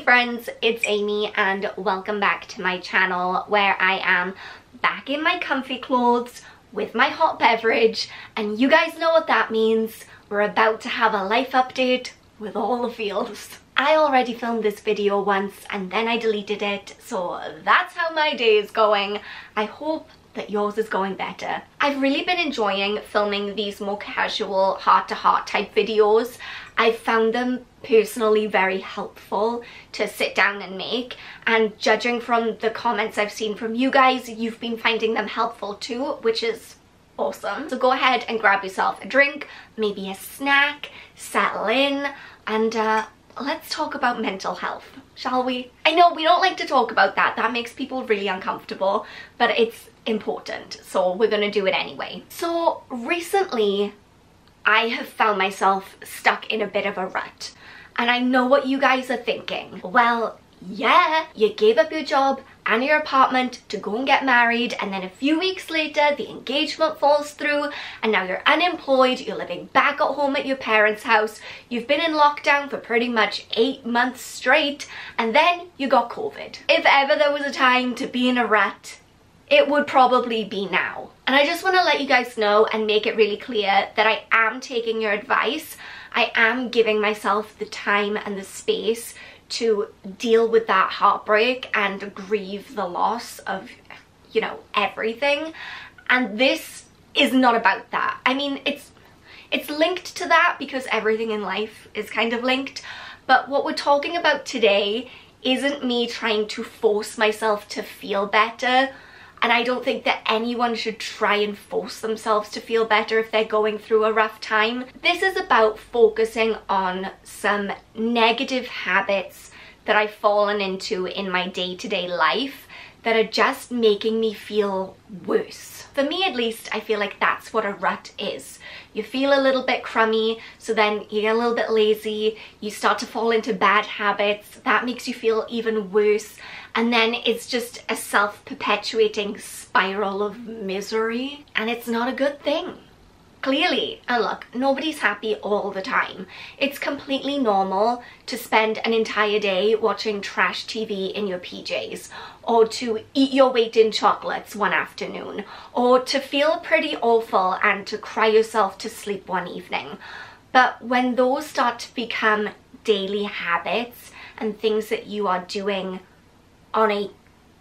friends, it's Amy and welcome back to my channel where I am back in my comfy clothes with my hot beverage, and you guys know what that means. We're about to have a life update with all the feels. I already filmed this video once and then I deleted it, so that's how my day is going. I hope that yours is going better. I've really been enjoying filming these more casual heart-to-heart type videos. I've found them personally very helpful to sit down and make, and judging from the comments I've seen from you guys, you've been finding them helpful too, which is awesome. So go ahead and grab yourself a drink, maybe a snack, settle in, and let's talk about mental health, shall we? I know we don't like to talk about that. That makes people really uncomfortable, but it's important, so we're gonna do it anyway. So recently, I have found myself stuck in a bit of a rut. And I know what you guys are thinking. Well, yeah, you gave up your job and your apartment to go and get married, and then a few weeks later the engagement falls through and now you're unemployed, you're living back at home at your parents' house, you've been in lockdown for pretty much 8 months straight, and then you got COVID. If ever there was a time to be in a rut, it would probably be now. And I just want to let you guys know and make it really clear that I am taking your advice. I am giving myself the time and the space to deal with that heartbreak and grieve the loss of, you know, everything. And this is not about that. I mean, it's linked to that because everything in life is kind of linked. But what we're talking about today isn't me trying to force myself to feel better. And I don't think that anyone should try and force themselves to feel better if they're going through a rough time. This is about focusing on some negative habits that I've fallen into in my day-to-day life that are just making me feel worse. For me at least, I feel like that's what a rut is. You feel a little bit crummy, so then you get a little bit lazy, you start to fall into bad habits, that makes you feel even worse, and then it's just a self-perpetuating spiral of misery, and it's not a good thing. Clearly, and look, nobody's happy all the time. It's completely normal to spend an entire day watching trash TV in your PJs, or to eat your weight in chocolates one afternoon, or to feel pretty awful and to cry yourself to sleep one evening. But when those start to become daily habits and things that you are doing on a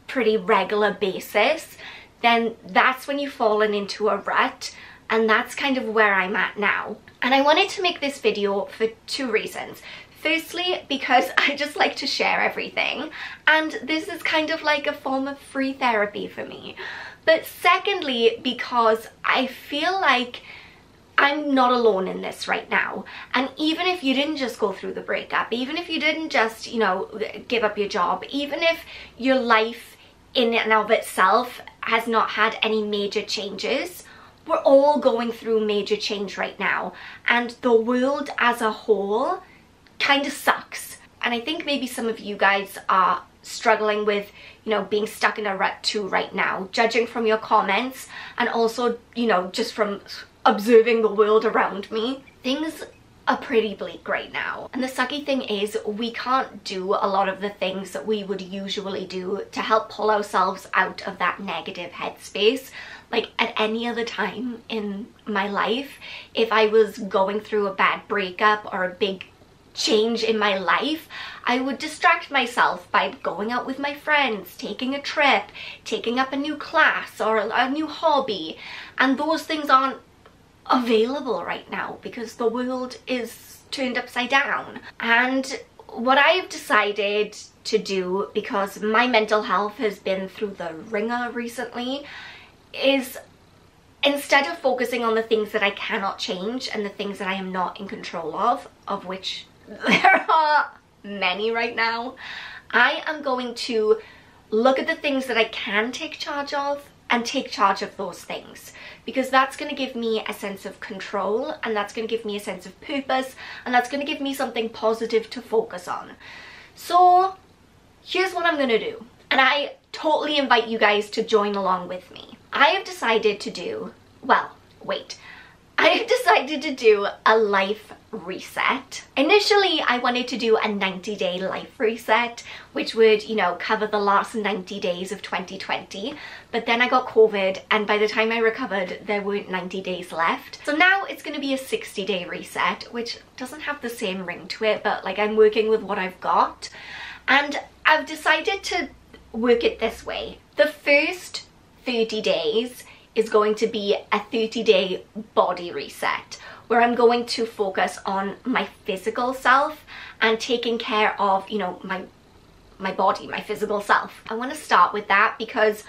pretty regular basis, then that's when you've fallen into a rut. And that's kind of where I'm at now. And I wanted to make this video for 2 reasons. Firstly, because I just like to share everything, and this is kind of like a form of free therapy for me. But secondly, because I feel like I'm not alone in this right now. And even if you didn't just go through the breakup, even if you didn't just, you know, give up your job, even if your life in and of itself has not had any major changes, we're all going through major change right now, and the world as a whole kind of sucks. And I think maybe some of you guys are struggling with, you know, being stuck in a rut too right now, judging from your comments and also, you know, just from observing the world around me. Things are pretty bleak right now. And the sucky thing is we can't do a lot of the things that we would usually do to help pull ourselves out of that negative headspace. Like at any other time in my life, if I was going through a bad breakup or a big change in my life, I would distract myself by going out with my friends, taking a trip, taking up a new class or a new hobby. And those things aren't available right now because the world is turned upside down. And what I've decided to do, because my mental health has been through the ringer recently, is instead of focusing on the things that I cannot change and the things that I am not in control of which there are many right now, I am going to look at the things that I can take charge of and take charge of those things, because that's going to give me a sense of control, and that's going to give me a sense of purpose, and that's going to give me something positive to focus on. So here's what I'm going to do, and I totally invite you guys to join along with me. I have decided to do, well, wait, I have decided to do a life reset. Initially, I wanted to do a 90-day life reset, which would, you know, cover the last 90 days of 2020. But then I got COVID, and by the time I recovered, there weren't 90 days left. So now it's going to be a 60-day reset, which doesn't have the same ring to it, but like I'm working with what I've got. And I've decided to work it this way. The first 30 days is going to be a 30-day body reset, where I'm going to focus on my physical self and taking care of, you know, my body, my physical self. I want to start with that because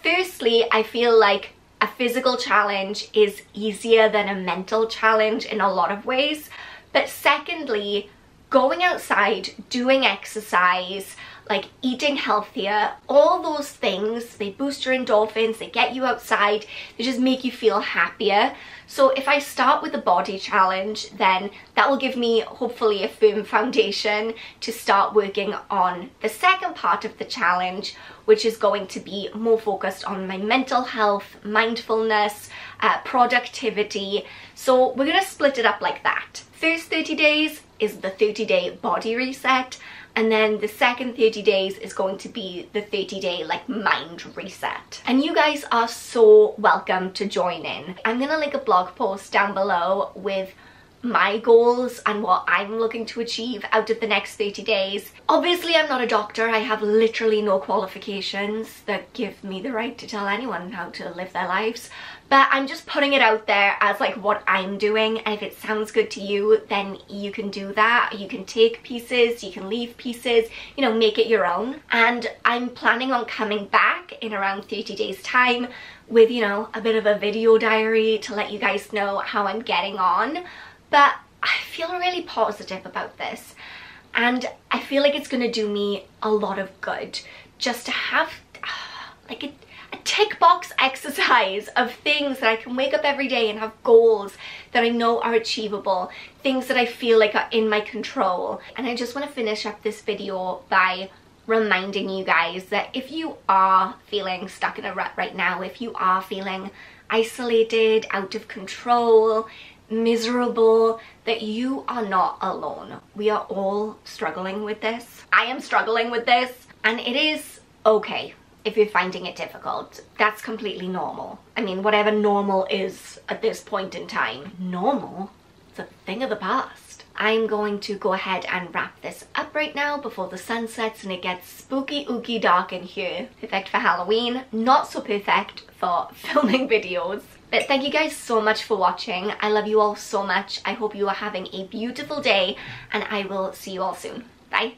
firstly, I feel like a physical challenge is easier than a mental challenge in a lot of ways. But secondly, going outside, doing exercise, like eating healthier, all those things, they boost your endorphins, they get you outside, they just make you feel happier. So if I start with the body challenge, then that will give me hopefully a firm foundation to start working on the second part of the challenge, which is going to be more focused on my mental health, mindfulness, productivity. So we're gonna split it up like that. First 30 days is the 30-day body reset, and then the second 30 days is going to be the 30-day like mind reset. And you guys are so welcome to join in. I'm gonna link a blog post down below with my goals and what I'm looking to achieve out of the next 30 days. Obviously, I'm not a doctor. I have literally no qualifications that give me the right to tell anyone how to live their lives. But I'm just putting it out there as like what I'm doing, and if it sounds good to you, then you can do that. You can take pieces, you can leave pieces, you know, make it your own. And I'm planning on coming back in around 30 days time with, you know, a bit of a video diary to let you guys know how I'm getting on. But I feel really positive about this, and I feel like it's gonna do me a lot of good just to have like a tick box exercise of things that I can wake up every day and have goals that I know are achievable, things that I feel like are in my control. And I just want to finish up this video by reminding you guys that if you are feeling stuck in a rut right now, if you are feeling isolated, out of control, miserable, that you are not alone. We are all struggling with this. I am struggling with this, and it is okay if you're finding it difficult. That's completely normal. I mean, whatever normal is at this point in time, normal, it's a thing of the past. I'm going to go ahead and wrap this up right now before the sun sets and it gets spooky ooky dark in here. Perfect for Halloween, not so perfect for filming videos. But thank you guys so much for watching. I love you all so much. I hope you are having a beautiful day, and I will see you all soon. Bye.